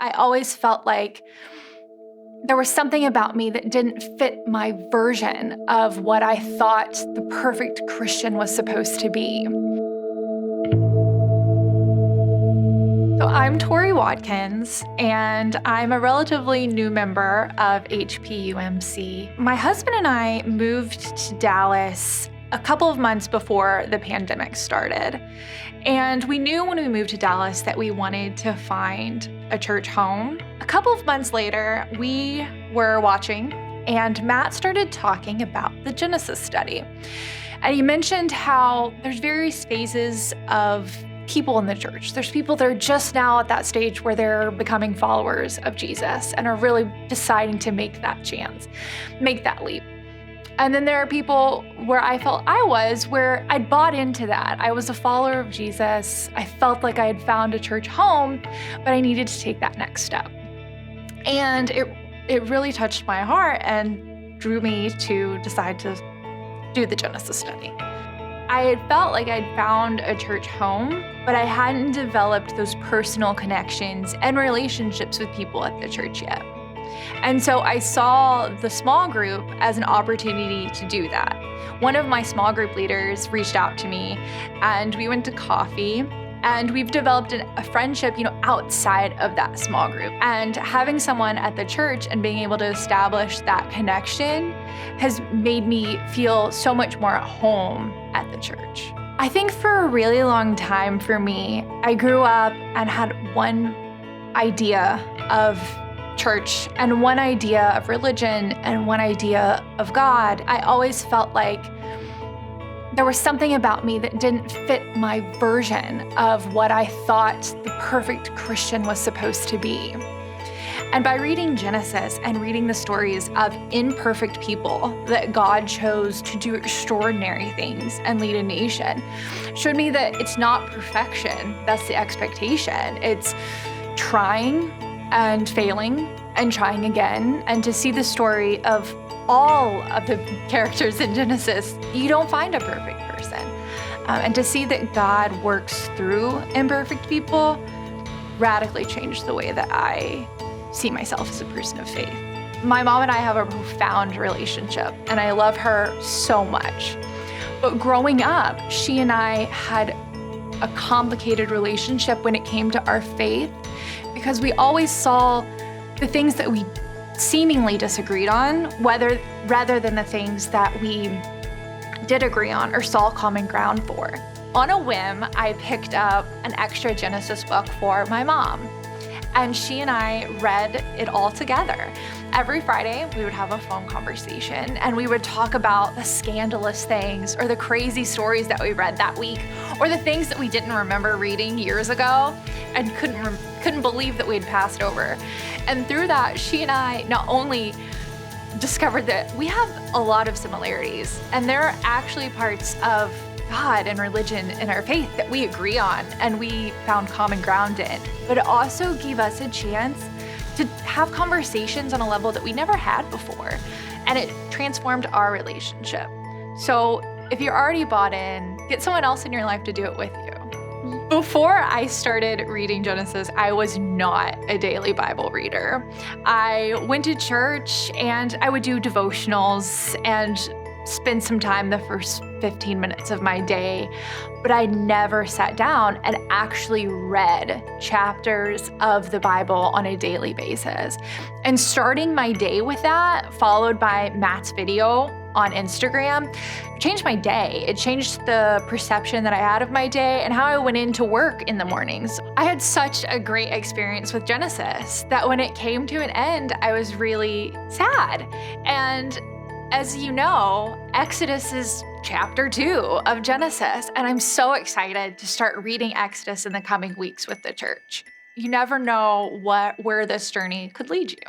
I always felt like there was something about me that didn't fit my version of what I thought the perfect Christian was supposed to be. So I'm Torie Watkins, and I'm a relatively new member of HPUMC. My husband and I moved to Dallas a couple of months before the pandemic started. And we knew when we moved to Dallas that we wanted to find a church home. A couple of months later, we were watching, and Matt started talking about the Genesis study. And he mentioned how there's various phases of people in the church. There's people that are just now at that stage where they're becoming followers of Jesus and are really deciding to make that leap. And then there are people where I felt I was, where I'd bought into that. I was a follower of Jesus. I felt like I had found a church home, but I needed to take that next step. And it really touched my heart and drew me to decide to do the Genesis study. I had felt like I'd found a church home, but I hadn't developed those personal connections and relationships with people at the church yet. And so I saw the small group as an opportunity to do that. One of my small group leaders reached out to me, and we went to coffee, and we've developed a friendship, outside of that small group. And having someone at the church and being able to establish that connection has made me feel so much more at home at the church. I think for a really long time for me, I grew up and had one idea of church and one idea of religion and one idea of God. I always felt like there was something about me that didn't fit my version of what I thought the perfect Christian was supposed to be. And by reading Genesis and reading the stories of imperfect people that God chose to do extraordinary things and lead a nation, showed me that it's not perfection that's the expectation. It's trying and failing and trying again. And to see the story of all of the characters in Genesis, you don't find a perfect person. And to see that God works through imperfect people radically changed the way that I see myself as a person of faith. My mom and I have a profound relationship, and I love her so much. But growing up, she and I had a complicated relationship when it came to our faith, because we always saw the things that we seemingly disagreed on, rather than the things that we did agree on or saw common ground for. On a whim, I picked up an extra Genesis book for my mom, and she and I read it all together. Every Friday, we would have a phone conversation, and we would talk about the scandalous things or the crazy stories that we read that week, or the things that we didn't remember reading years ago and couldn't believe that we'd passed over. And through that, she and I not only discovered that we have a lot of similarities, and there are actually parts of God and religion and our faith that we agree on and we found common ground in, but it also gave us a chance to have conversations on a level that we never had before, and it transformed our relationship. So if you're already bought in, get someone else in your life to do it with you. Before I started reading Genesis, I was not a daily Bible reader. I went to church and I would do devotionals and spend some time the first 15 minutes of my day, but I never sat down and actually read chapters of the Bible on a daily basis. And starting my day with that, followed by Matt's video on Instagram, changed my day. It changed the perception that I had of my day and how I went into work in the mornings. I had such a great experience with Genesis that when it came to an end, I was really sad. And as you know, Exodus is chapter 2 of Genesis, and I'm so excited to start reading Exodus in the coming weeks with the church. You never know where this journey could lead you.